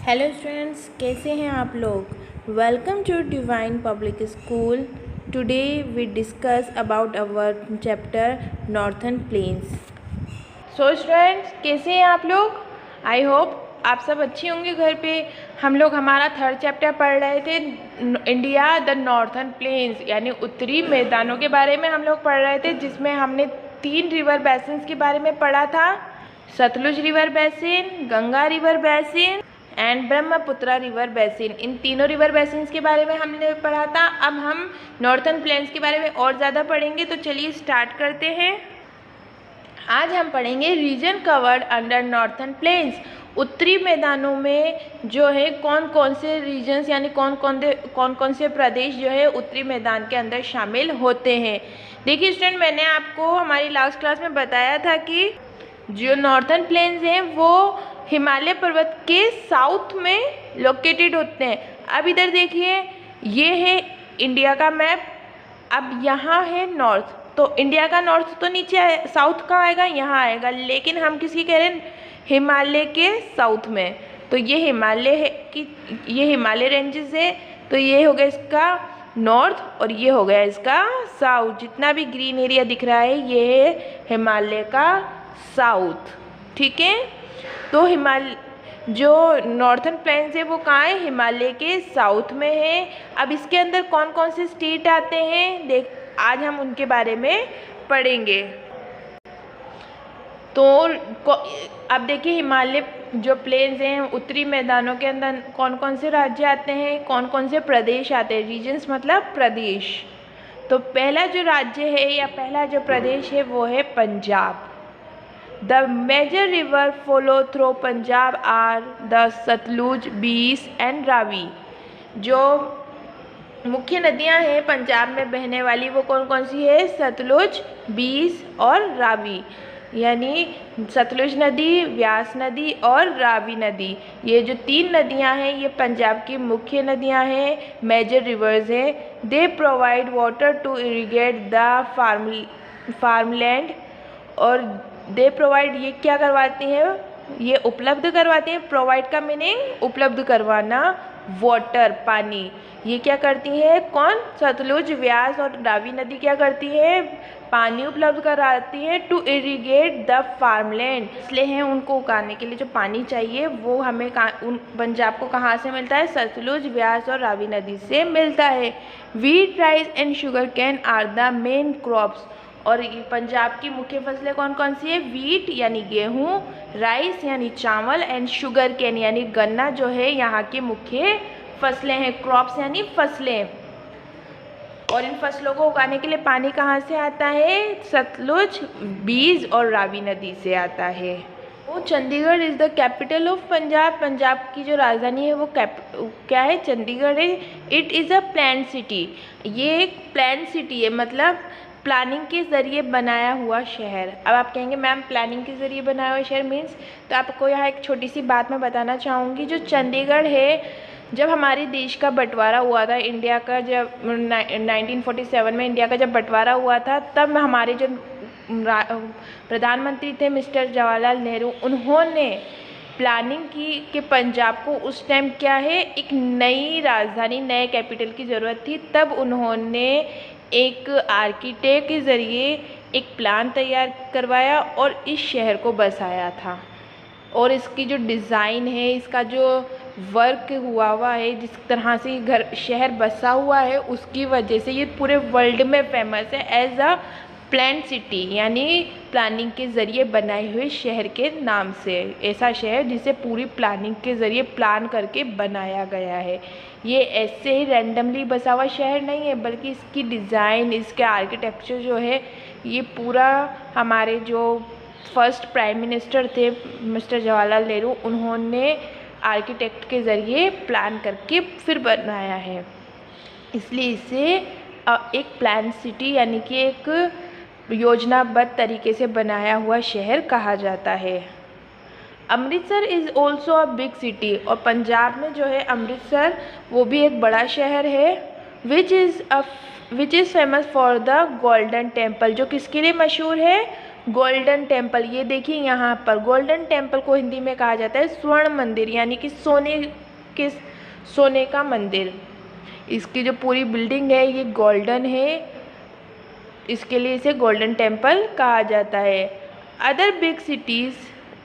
Hello students, कैसे हैं आप लोग। Welcome to Divine Public School. Today we discuss about our chapter northern plains. So students, कैसे हैं आप लोग। आई होप आप सब अच्छे होंगे घर पे। हम लोग हमारा थर्ड चैप्टर पढ़ रहे थे, इंडिया द नॉर्थर्न प्लेन्स, यानी उत्तरी मैदानों के बारे में हम लोग पढ़ रहे थे, जिसमें हमने 3 रिवर बेसिन्स के बारे में पढ़ा था। Sutlej river basin, Ganga river basin and Brahmaputra river basin. इन तीनों रिवर बेसिन्स के बारे में हमने पढ़ा था। अब हम नॉर्थर्न प्लेन्स के बारे में और ज़्यादा पढ़ेंगे, तो चलिए स्टार्ट करते हैं। आज हम पढ़ेंगे region covered under northern plains. उत्तरी मैदानों में जो है कौन कौन से रीजन्स यानी कौन कौन से प्रदेश जो है उत्तरी मैदान के अंदर शामिल होते हैं। देखिए स्टूडेंट, मैंने आपको हमारी लास्ट क्लास में बताया था कि जो नॉर्थर्न प्लेन्स हैं वो हिमालय पर्वत के साउथ में लोकेटेड होते हैं। अब इधर देखिए, ये है इंडिया का मैप। अब यहाँ है नॉर्थ, तो इंडिया का नॉर्थ तो नीचे है, साउथ का आएगा, यहाँ आएगा, लेकिन हम किसी कह रहे हैं हिमालय के साउथ में। तो ये हिमालय है कि ये हिमालय रेंजेस है, तो ये हो गया इसका नॉर्थ और ये हो गया इसका साउथ। जितना भी ग्रीन एरिया दिख रहा है ये है हिमालय का साउथ, ठीक है। तो जो नॉर्थर्न प्लेन्स है वो कहाँ है, हिमालय के साउथ में है। अब इसके अंदर कौन कौन से स्टेट आते हैं, आज हम उनके बारे में पढ़ेंगे। तो अब देखिए, हिमालय जो प्लेन्स हैं उत्तरी मैदानों के अंदर कौन कौन से राज्य आते हैं, कौन कौन से प्रदेश आते हैं। रीजन्स मतलब प्रदेश। तो पहला जो राज्य है या पहला जो प्रदेश है वो है Punjab. The major river flow through Punjab are the Sutlej, बीस एंड रावी। जो मुख्य नदियां हैं पंजाब में बहने वाली वो कौन कौन सी है, सतलुज, बीस और रावी। यानी सतलुज नदी, व्यास नदी और रावी नदी, ये जो 3 नदियां हैं ये पंजाब की मुख्य नदियां हैं, मेजर रिवर्स हैं। They provide water to irrigate the farmland. और दे प्रोवाइड, ये क्या करवाती हैं, ये उपलब्ध करवाती हैं। प्रोवाइड का मीनिंग उपलब्ध करवाना, वाटर पानी। ये क्या करती है, कौन, सतलुज, व्यास और रावी नदी क्या करती है, पानी उपलब्ध कराती है टू इरिगेट द फार्मलैंड। इसलिए हैं उनको उगाने के लिए जो पानी चाहिए वो हमें पंजाब को कहाँ से मिलता है, सतलुज, व्यास और रावी नदी से मिलता है। Wheat, rice and sugar cane are the main crops. और पंजाब की मुख्य फसलें कौन कौन सी है, वीट यानी गेहूँ, राइस यानी चावल एंड शुगर कैन यानी गन्ना जो है यहाँ की मुख्य फसलें हैं। क्रॉप्स यानी फसलें। और इन फसलों को उगाने के लिए पानी कहाँ से आता है, सतलुज, बीस और रावी नदी से आता है। वो Chandigarh is the capital of Punjab. Punjab की जो राजधानी है वो क्या है, चंडीगढ़ है। It is a planned city. ये एक प्लान्ड सिटी है, मतलब प्लानिंग के ज़रिए बनाया हुआ शहर। अब आप कहेंगे मैम प्लानिंग के ज़रिए बनाया हुआ शहर मीन्स, तो आपको यहाँ एक छोटी सी बात मैं बताना चाहूँगी। जो चंडीगढ़ है, जब हमारे देश का बंटवारा हुआ था, इंडिया का जब 1947 में इंडिया का जब बंटवारा हुआ था, तब हमारे जो प्रधानमंत्री थे मिस्टर जवाहरलाल नेहरू, उन्होंने प्लानिंग की कि पंजाब को उस टाइम क्या है, एक नई राजधानी, नए कैपिटल की ज़रूरत थी। तब उन्होंने एक आर्किटेक्ट के ज़रिए एक प्लान तैयार करवाया और इस शहर को बसाया था। और इसकी जो डिज़ाइन है, इसका जो वर्क हुआ है, जिस तरह से शहर बसा हुआ है, उसकी वजह से ये पूरे वर्ल्ड में फेमस है एज अ प्लान्ड सिटी, यानी प्लानिंग के ज़रिए बनाए हुए शहर के नाम से। ऐसा शहर जिसे पूरी प्लानिंग के ज़रिए प्लान करके बनाया गया है। ये ऐसे ही रैंडमली बसा हुआ शहर नहीं है, बल्कि इसकी डिज़ाइन, इसके आर्किटेक्चर जो है, ये पूरा हमारे जो फर्स्ट प्राइम मिनिस्टर थे मिस्टर जवाहरलाल नेहरू, उन्होंने आर्किटेक्ट के ज़रिए प्लान करके फिर बनाया है। इसलिए इसे एक प्लान सिटी यानी कि एक योजनाबद्ध तरीके से बनाया हुआ शहर कहा जाता है। Amritsar is also a big city. और पंजाब में जो है अमृतसर, वो भी एक बड़ा शहर है। Which is famous for the golden temple. जो किसके लिए मशहूर है, गोल्डन टेम्पल, ये देखिए यहाँ पर गोल्डन टेम्पल को हिंदी में कहा जाता है स्वर्ण मंदिर, यानी कि सोने का मंदिर। इसकी जो पूरी बिल्डिंग है ये गोल्डन है, इसके लिए इसे गोल्डन टेम्पल कहा जाता है। Other big cities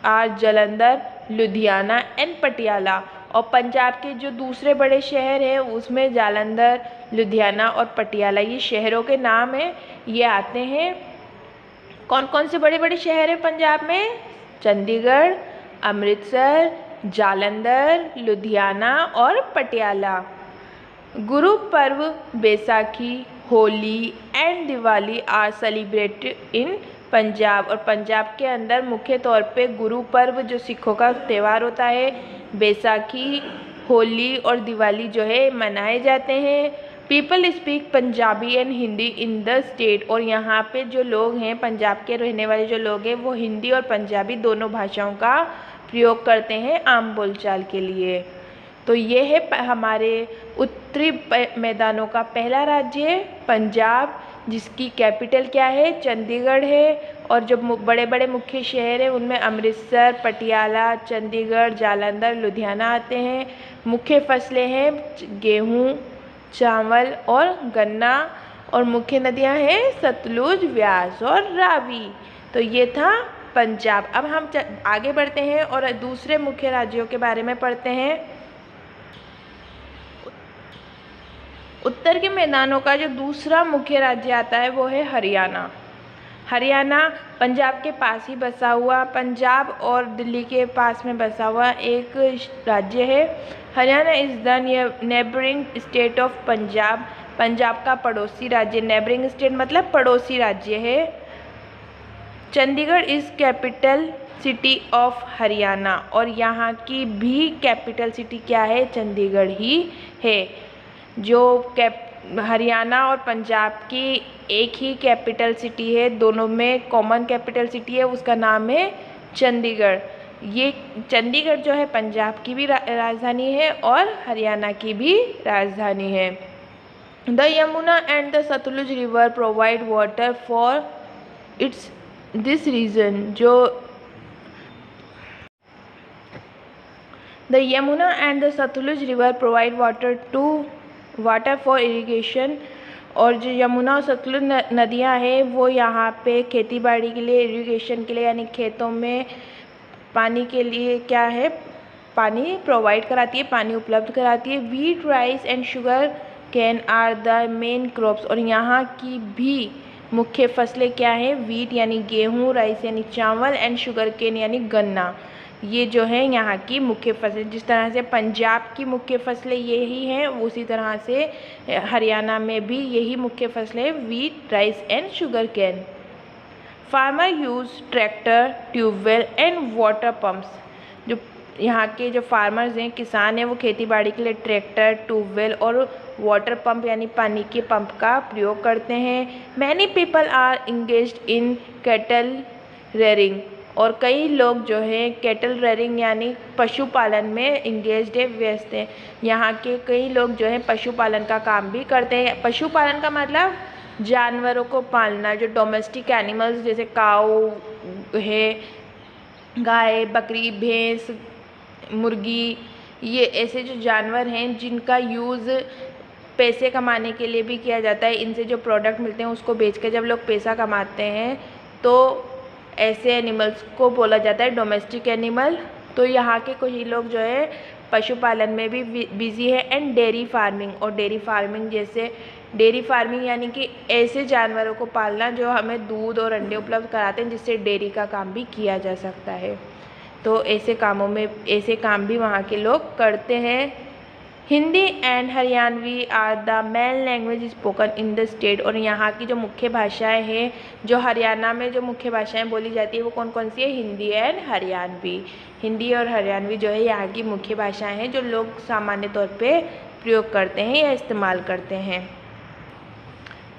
are Jalandhar, Ludhiana and Patiala. और पंजाब के जो दूसरे बड़े शहर हैं उसमें जालंधर, लुधियाना और पटियाला, ये शहरों के नाम हैं, ये आते हैं। कौन कौन से बड़े बड़े शहर हैं पंजाब में? चंडीगढ़, अमृतसर, जालंधर, लुधियाना और Patiala. Guru Parv, Baisakhi, Holi and Diwali are celebrated in Punjab. और पंजाब के अंदर मुख्य तौर पे गुरु पर्व जो सिखों का त्यौहार होता है, बैसाखी, होली और दिवाली जो है मनाए जाते हैं। People speak Punjabi and Hindi in the state. और यहाँ पे जो लोग हैं, पंजाब के रहने वाले जो लोग हैं, वो हिंदी और पंजाबी दोनों भाषाओं का प्रयोग करते हैं आम बोलचाल के लिए। तो ये है हमारे उत्तरी मैदानों का पहला राज्य पंजाब, जिसकी कैपिटल क्या है? चंडीगढ़ है। और जो बड़े बड़े मुख्य शहर हैं उनमें अमृतसर, पटियाला, चंडीगढ़, जालंधर, लुधियाना आते हैं। मुख्य फसलें हैं गेहूँ, चावल और गन्ना। और मुख्य नदियां हैं सतलुज, व्यास और रावी। तो ये था पंजाब। अब हम आगे बढ़ते हैं और दूसरे मुख्य राज्यों के बारे में पढ़ते हैं। उत्तर के मैदानों का जो दूसरा मुख्य राज्य आता है वो है हरियाणा। हरियाणा पंजाब के पास ही बसा हुआ, पंजाब और दिल्ली के पास में बसा हुआ एक राज्य है। Haryana is the neighbouring state of Punjab. Punjab का पड़ोसी राज्य, नेबरिंग स्टेट मतलब पड़ोसी राज्य है। Chandigarh is capital city of Haryana. और यहाँ की भी कैपिटल सिटी क्या है? चंडीगढ़ ही है। जो हरियाणा और पंजाब की एक ही कैपिटल सिटी है, दोनों में कॉमन कैपिटल सिटी है, उसका नाम है चंडीगढ़। ये चंडीगढ़ जो है पंजाब की भी राजधानी है और हरियाणा की भी राजधानी है। The Yamuna and the Sutlej river provide water for its this region. The Yamuna and the Sutlej river provide water for irrigation. और जो यमुना और सतलुज नदियाँ हैं वो यहाँ पे खेती बाड़ी के लिए, इरिगेशन के लिए, यानी खेतों में पानी के लिए क्या है? पानी प्रोवाइड कराती है, पानी उपलब्ध कराती है। Wheat, rice and sugar cane are the main crops. और यहाँ की भी मुख्य फसलें क्या हैं? वीट यानी गेहूँ, राइस यानी चावल एंड शुगर केन यानी गन्ना। ये जो है यहाँ की मुख्य फसलें। जिस तरह से पंजाब की मुख्य फसलें यही हैं, उसी तरह से हरियाणा में भी यही मुख्य फसलें wheat, rice and sugar cane. Farmer use tractor, tubewell and water pumps. जो यहाँ के जो फार्मर्स हैं, किसान हैं, वो खेती बाड़ी के लिए ट्रैक्टर, ट्यूबवेल और वाटर पंप यानी पानी के पंप का प्रयोग करते हैं। Many people are engaged in cattle rearing. और कई लोग जो है कैटल रेयरिंग यानी पशुपालन में इंगेज्ड है, व्यस्त हैं। यहाँ के कई लोग जो है पशुपालन का काम भी करते हैं। पशुपालन का मतलब जानवरों को पालना, जो डोमेस्टिक एनिमल्स जैसे काऊ है, गाय, बकरी, भैंस, मुर्गी, ये ऐसे जो जानवर हैं जिनका यूज़ पैसे कमाने के लिए भी किया जाता है। इनसे जो प्रोडक्ट मिलते हैं उसको बेच के जब लोग पैसा कमाते हैं तो ऐसे एनिमल्स को बोला जाता है डोमेस्टिक एनिमल। तो यहाँ के कुछ लोग जो है पशुपालन में भी बिजी है। एंड डेयरी फार्मिंग, और डेयरी फार्मिंग जैसे डेयरी फार्मिंग यानी कि ऐसे जानवरों को पालना जो हमें दूध और अंडे उपलब्ध कराते हैं, जिससे डेयरी का काम भी किया जा सकता है। तो ऐसे काम भी वहाँ के लोग करते हैं। Hindi and Haryanvi are the main language spoken in the state. और यहाँ की जो मुख्य भाषाएं हैं, जो हरियाणा में जो मुख्य भाषाएं बोली जाती है वो कौन कौन सी है? हिंदी एंड हरियाणवी। हिंदी और हरियाणवी जो है यहाँ की मुख्य भाषाएं हैं जो लोग सामान्य तौर पे प्रयोग करते हैं या इस्तेमाल करते हैं।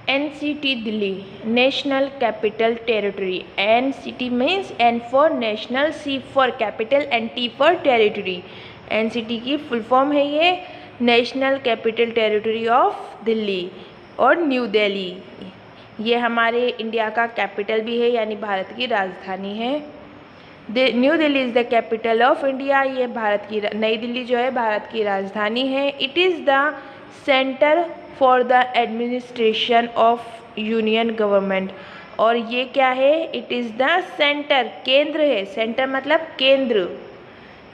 NCT Delhi, national capital territory. NCT means N for national, C for capital and T for territory. NCT की फुल फॉर्म है ये national capital territory of Delhi और न्यू दिल्ली। ये हमारे इंडिया का कैपिटल भी है, यानी भारत की राजधानी है। New Delhi is the capital of India, ये भारत की नई दिल्ली जो है भारत की राजधानी है। It is the centre for the administration of union government, और ये क्या है, इट इज़ द सेंटर, केंद्र है, सेंटर मतलब केंद्र,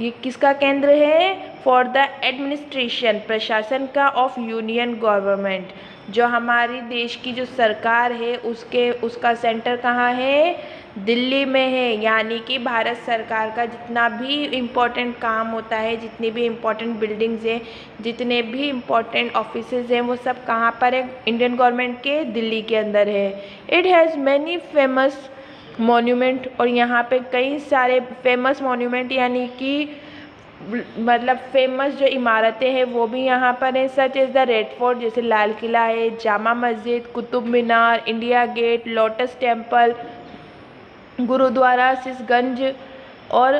ये किसका केंद्र है, फॉर द एडमिनिस्ट्रेशन, प्रशासन का, ऑफ यूनियन गवर्नमेंट, जो हमारी देश की जो सरकार है उसका सेंटर कहाँ है, दिल्ली में है। यानी कि भारत सरकार का जितना भी इम्पोर्टेंट काम होता है, जितनी भी इम्पोर्टेंट बिल्डिंग्स हैं, जितने भी इम्पोर्टेंट ऑफिसेज हैं, वो सब कहाँ पर है, इंडियन गवर्नमेंट के दिल्ली के अंदर है। It has many famous monument, और यहाँ पे कई सारे फेमस मॉन्यूमेंट यानी कि मतलब फेमस जो इमारतें हैं वो भी यहाँ पर हैं, such is the Red Fort, जैसे लाल किला है, Jama Masjid, Qutub Minar, India Gate, Lotus Temple, Gurudwara Sisganj और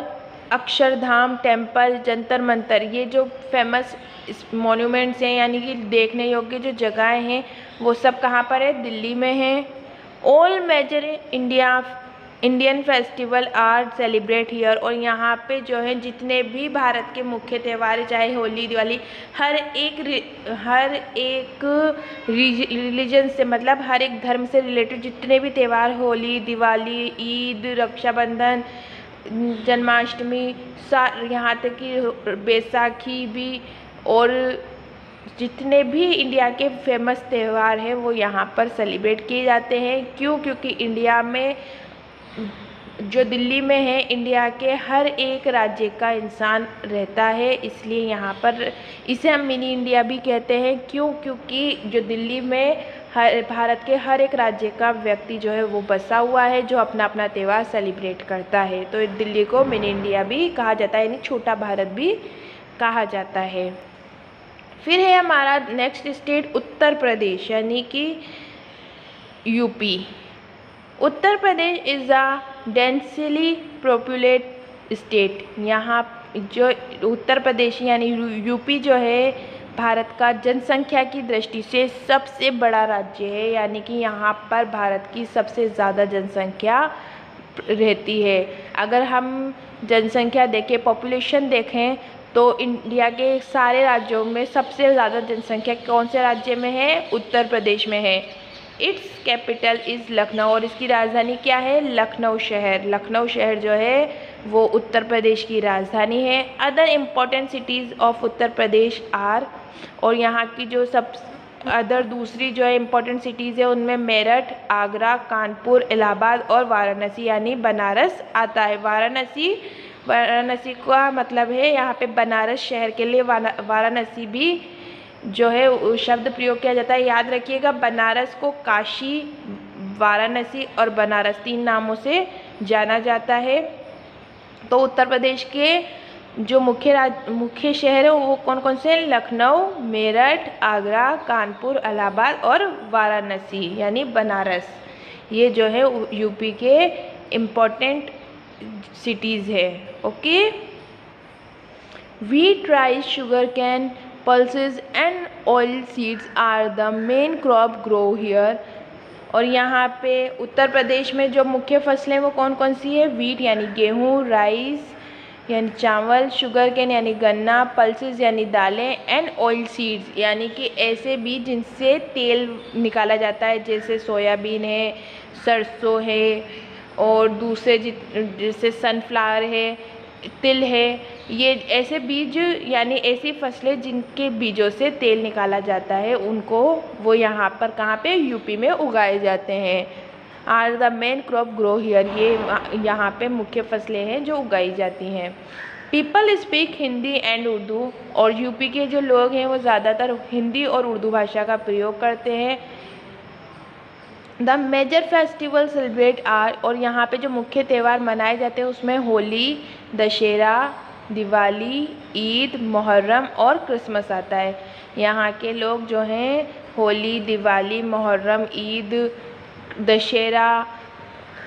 अक्षरधाम टेम्पल, जंतर मंतर। ये जो फेमस मॉन्यूमेंट्स हैं यानी कि देखने योग्य जो जगहें हैं वो सब कहाँ पर है, दिल्ली में हैं। All major Indian festival are celebrate here, और यहाँ पे जो है जितने भी भारत के मुख्य त्यौहार, चाहे होली, दिवाली, हर एक रिलीजन से, मतलब हर एक धर्म से रिलेटेड जितने भी त्यौहार, होली, दिवाली, ईद, रक्षाबंधन, जन्माष्टमी, यहाँ तक कि बैसाखी भी, और जितने भी इंडिया के फेमस त्यौहार हैं वो यहाँ पर सेलिब्रेट किए जाते हैं। क्यों? क्योंकि इंडिया में जो दिल्ली में है, इंडिया के हर एक राज्य का इंसान रहता है, इसलिए यहाँ पर इसे हम मिनी इंडिया भी कहते हैं। क्यों? क्योंकि जो दिल्ली में भारत के हर एक राज्य का व्यक्ति जो है वो बसा हुआ है, जो अपना अपना त्यौहार सेलिब्रेट करता है, तो दिल्ली को मिनी इंडिया भी कहा जाता है, यानी छोटा भारत भी कहा जाता है। फिर है हमारा नेक्स्ट स्टेट उत्तर प्रदेश, यानी कि UP. Uttar Pradesh is a densely populated state. यहाँ जो उत्तर प्रदेश यानी यूपी जो है भारत का जनसंख्या की दृष्टि से सबसे बड़ा राज्य है, यानी कि यहाँ पर भारत की सबसे ज़्यादा जनसंख्या रहती है। अगर हम जनसंख्या देखें, पॉपुलेशन देखें, तो इंडिया के सारे राज्यों में सबसे ज़्यादा जनसंख्या कौन से राज्य में है? उत्तर प्रदेश में है। इट्स कैपिटल इज़ लखनऊ, और इसकी राजधानी क्या है? लखनऊ शहर। लखनऊ शहर जो है वो उत्तर प्रदेश की राजधानी है। Other important cities of Uttar Pradesh are, और यहाँ की जो दूसरी जो है इम्पॉर्टेंट सिटीज़ है उनमें मेरठ, आगरा, कानपुर, इलाहाबाद और वाराणसी यानी बनारस आता है। वाराणसी का मतलब है यहाँ पे बनारस शहर के लिए वाराणसी भी जो है शब्द प्रयोग किया जाता है। याद रखिएगा, बनारस को काशी, वाराणसी और बनारस 3 नामों से जाना जाता है। तो उत्तर प्रदेश के जो मुख्य शहर है वो कौन कौन से हैं? लखनऊ, मेरठ, आगरा, कानपुर, इलाहाबाद और वाराणसी यानी बनारस। ये जो है यूपी के इम्पोर्टेंट सिटीज़ है। Okay. Wheat, rice, sugar cane, pulses and oil seeds are the main crop grow here। और यहाँ पे उत्तर प्रदेश में जो मुख्य फसलें वो कौन कौन सी है? व्हीट यानी गेहूँ, राइस यानी चावल, शुगर केन यानी गन्ना, पल्सेस यानी दालें, एंड ऑयल सीड्स यानी कि ऐसे बीज जिनसे तेल निकाला जाता है, जैसे सोयाबीन है, सरसों है, और दूसरे जैसे सनफ्लावर है, तिल है। ये ऐसे बीज यानी ऐसी फसलें जिनके बीजों से तेल निकाला जाता है, उनको वो यहाँ पर कहाँ पे? यूपी में उगाए जाते हैं। Are the main crop grow here, ये यहाँ पे मुख्य फसलें हैं जो उगाई जाती हैं। People speak Hindi and Urdu, और यूपी के जो लोग हैं वो ज़्यादातर हिंदी और उर्दू भाषा का प्रयोग करते हैं। The major festival celebrate are, और यहाँ पे जो मुख्य त्यौहार मनाए जाते हैं उसमें होली, दशहरा, दिवाली, ईद, मुहर्रम और क्रिसमस आता है। यहाँ के लोग जो हैं होली, दिवाली, मुहर्रम, ईद, दशहरा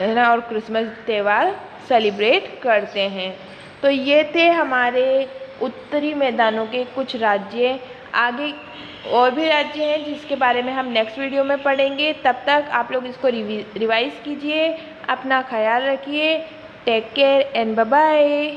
है ना और क्रिसमस त्यौहार सेलिब्रेट करते हैं। तो ये थे हमारे उत्तरी मैदानों के कुछ राज्य। आगे और भी राज्य हैं जिसके बारे में हम नेक्स्ट वीडियो में पढ़ेंगे। तब तक आप लोग इसको रिवाइज़ कीजिए। अपना ख्याल रखिए। Take care and bye bye.